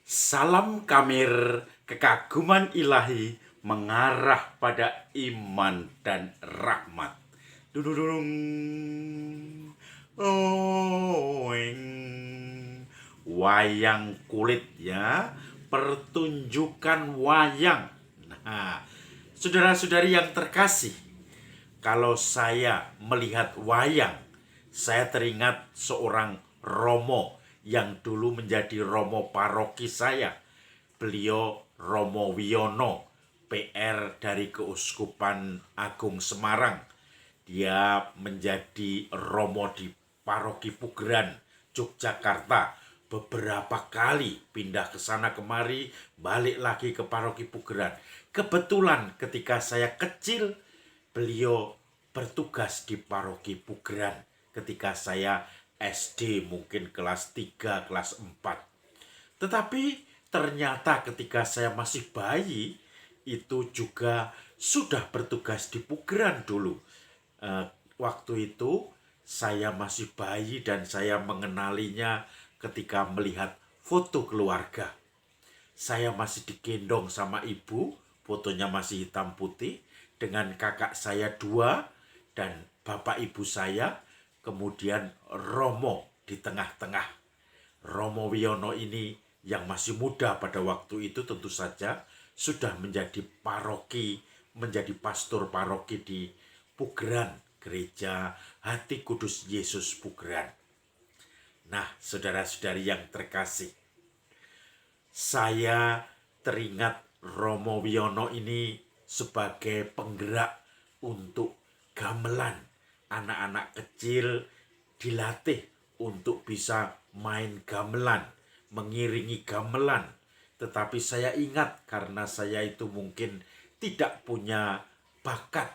Salam kamir kekaguman ilahi mengarah pada iman dan rahmat. Dududung. Oeng. Wayang kulit ya, pertunjukan wayang. Nah, saudara-saudari yang terkasih, kalau saya melihat wayang, saya teringat seorang Romo yang dulu menjadi Romo paroki saya. Beliau Romo Wiono, PR dari Keuskupan Agung Semarang. Dia menjadi Romo di Paroki Pugeran, Yogyakarta. Beberapa kali pindah ke sana kemari, balik lagi ke Paroki Pugeran. Kebetulan ketika saya kecil, beliau bertugas di Paroki Pugeran ketika saya SD, mungkin kelas 3, kelas 4. Tetapi ternyata ketika saya masih bayi, itu juga sudah bertugas di Pugeran dulu. Waktu itu saya masih bayi dan saya mengenalinya ketika melihat foto keluarga. Saya masih digendong sama ibu, fotonya masih hitam putih, dengan kakak saya 2 dan bapak ibu saya, kemudian Romo di tengah-tengah. Romo Wiono ini yang masih muda pada waktu itu tentu saja sudah menjadi paroki, menjadi pastor paroki di Pugeran, Gereja Hati Kudus Yesus Pugeran. Nah, saudara-saudari yang terkasih, saya teringat Romo Wiono ini sebagai penggerak untuk gamelan. Anak-anak kecil dilatih untuk bisa main gamelan, mengiringi gamelan. Tetapi saya ingat karena saya itu mungkin tidak punya bakat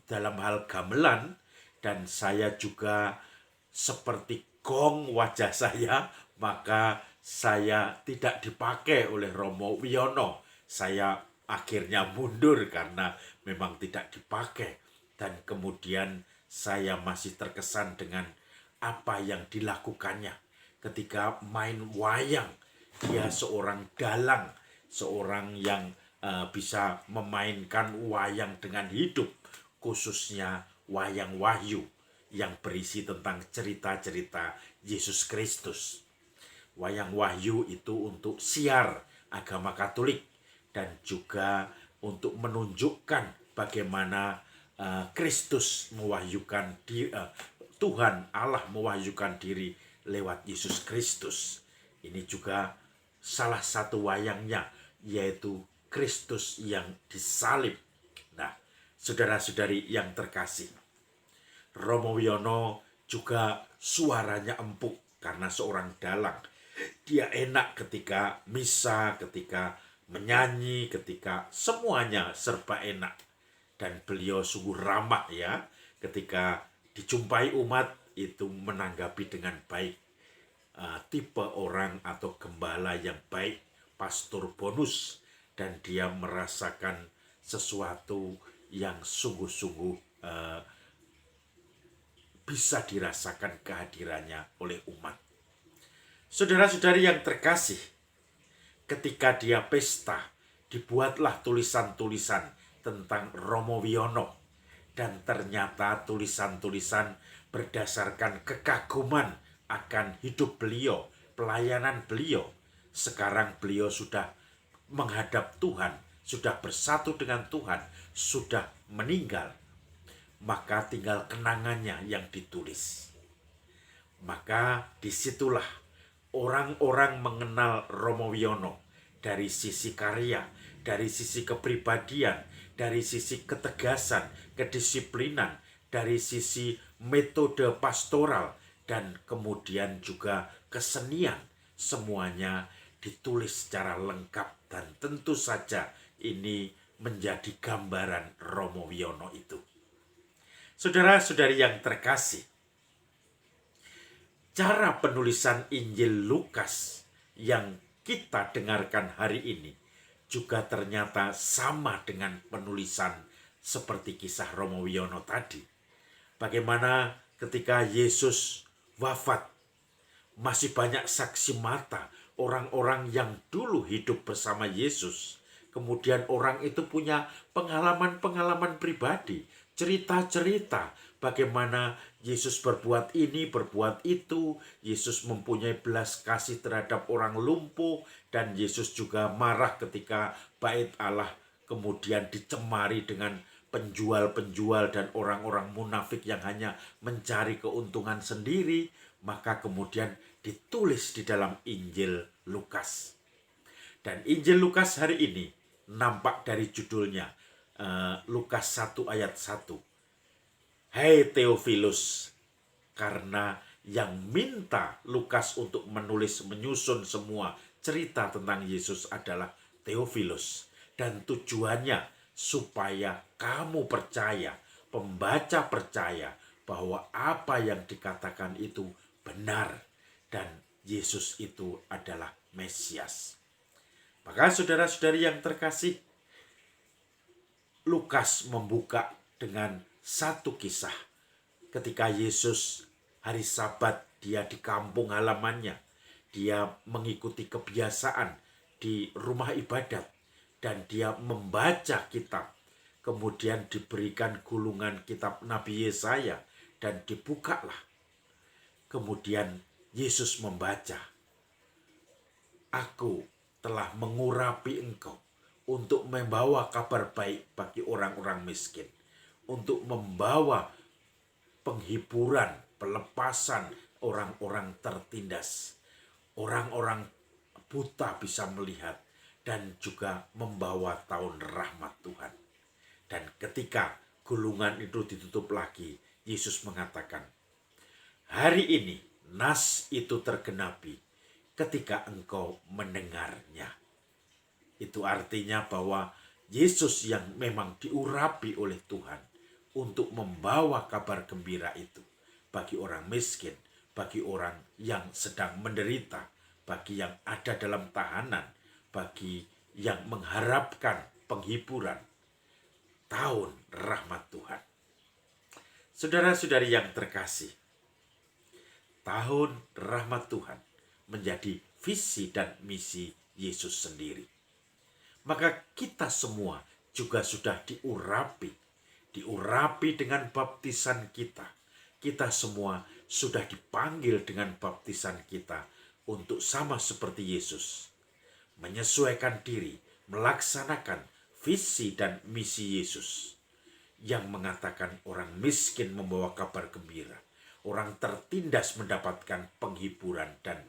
dalam hal gamelan, dan saya juga seperti gong wajah saya, maka saya tidak dipakai oleh Romo Wiono. Saya akhirnya mundur karena memang tidak dipakai. Dan kemudian saya masih terkesan dengan apa yang dilakukannya ketika main wayang. Dia seorang dalang, seorang yang bisa memainkan wayang dengan hidup, khususnya wayang Wahyu yang berisi tentang cerita-cerita Yesus Kristus. Wayang Wahyu itu untuk siar agama Katolik dan juga untuk menunjukkan bagaimana Kristus mewahyukan diri, Tuhan Allah mewahyukan diri lewat Yesus Kristus. Ini juga salah satu wayangnya, yaitu Kristus yang disalib. Nah, saudara-saudari yang terkasih, Romo Wiono juga suaranya empuk karena seorang dalang. Dia enak ketika misa, ketika menyanyi, ketika semuanya serba enak. Dan beliau sungguh ramah ya, ketika dijumpai umat itu menanggapi dengan baik. Tipe orang atau gembala yang baik, pastor bonus, dan dia merasakan sesuatu yang sungguh-sungguh bisa dirasakan kehadirannya oleh umat. Saudara-saudari yang terkasih, ketika dia pesta, dibuatlah tulisan-tulisan tentang Romo Wiono. Dan ternyata tulisan-tulisan berdasarkan kekaguman akan hidup beliau, pelayanan beliau. Sekarang beliau sudah menghadap Tuhan, sudah bersatu dengan Tuhan, sudah meninggal. Maka tinggal kenangannya yang ditulis. Maka disitulah orang-orang mengenal Romo Wiono dari sisi karya, dari sisi kepribadian, dari sisi ketegasan, kedisiplinan, dari sisi metode pastoral, dan kemudian juga kesenian. Semuanya ditulis secara lengkap dan tentu saja ini menjadi gambaran Romo Wiono itu. Saudara-saudari yang terkasih, cara penulisan Injil Lukas yang kita dengarkan hari ini juga ternyata sama dengan penulisan seperti kisah Romo Wiono tadi. Bagaimana ketika Yesus wafat, masih banyak saksi mata, orang-orang yang dulu hidup bersama Yesus. Kemudian orang itu punya pengalaman-pengalaman pribadi, cerita-cerita bagaimana Yesus berbuat ini, berbuat itu. Yesus mempunyai belas kasih terhadap orang lumpuh, dan Yesus juga marah ketika bait Allah kemudian dicemari dengan penjual-penjual dan orang-orang munafik yang hanya mencari keuntungan sendiri. Maka kemudian ditulis di dalam Injil Lukas. Dan Injil Lukas hari ini nampak dari judulnya, Lukas 1 ayat 1. Hai Theophilus, karena yang minta Lukas untuk menyusun semua cerita tentang Yesus adalah Theophilus. Dan tujuannya supaya kamu percaya, pembaca percaya bahwa apa yang dikatakan itu benar dan Yesus itu adalah Mesias. Maka saudara-saudari yang terkasih, Lukas membuka dengan satu kisah. Ketika Yesus hari Sabat, dia di kampung halamannya. Dia mengikuti kebiasaan di rumah ibadat. Dan dia membaca kitab. Kemudian diberikan gulungan kitab Nabi Yesaya. Dan dibukalah. Kemudian Yesus membaca, Aku telah mengurapi engkau untuk membawa kabar baik bagi orang-orang miskin, untuk membawa penghiburan, pelepasan orang-orang tertindas, orang-orang buta bisa melihat, dan juga membawa tahun rahmat Tuhan. Dan ketika gulungan itu ditutup lagi, Yesus mengatakan, hari ini nas itu tergenapi ketika engkau mendengarnya. Itu artinya bahwa Yesus yang memang diurapi oleh Tuhan untuk membawa kabar gembira itu bagi orang miskin, bagi orang yang sedang menderita, bagi yang ada dalam tahanan, bagi yang mengharapkan penghiburan. Tahun rahmat Tuhan. Saudara-saudari yang terkasih, tahun rahmat Tuhan menjadi visi dan misi Yesus sendiri. Maka kita semua juga sudah diurapi dengan baptisan kita. Kita semua sudah dipanggil dengan baptisan kita untuk sama seperti Yesus, menyesuaikan diri, melaksanakan visi dan misi Yesus yang mengatakan orang miskin membawa kabar gembira, orang tertindas mendapatkan penghiburan dan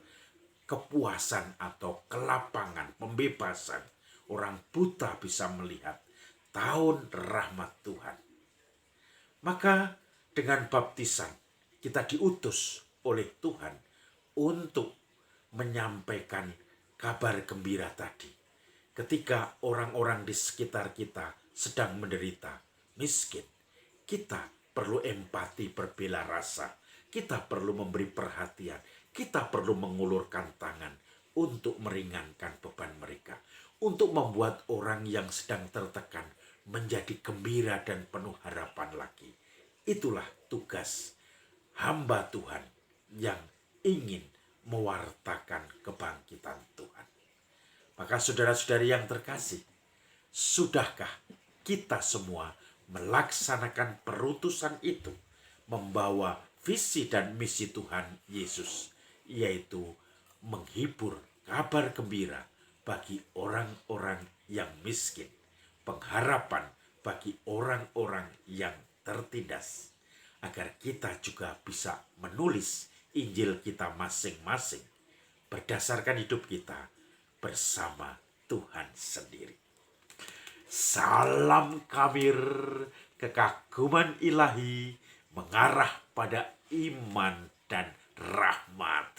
kepuasan atau kelapangan, pembebasan. Orang buta bisa melihat tahun rahmat Tuhan. Maka dengan baptisan kita diutus oleh Tuhan untuk menyampaikan kabar gembira tadi. Ketika orang-orang di sekitar kita sedang menderita, miskin, kita perlu empati, berbela rasa. Kita perlu memberi perhatian. Kita perlu mengulurkan tangan untuk meringankan beban mereka. Untuk membuat orang yang sedang tertekan menjadi gembira dan penuh harapan lagi. Itulah tugas hamba Tuhan yang ingin mewartakan kebangkitan Tuhan. Maka saudara-saudari yang terkasih, sudahkah kita semua melaksanakan perutusan itu, membawa visi dan misi Tuhan Yesus, yaitu menghibur kabar gembira bagi orang-orang yang miskin, pengharapan bagi orang-orang yang tertindas, agar kita juga bisa menulis Injil kita masing-masing berdasarkan hidup kita bersama Tuhan sendiri. Salam kabir, kekaguman ilahi mengarah pada iman dan rahmat.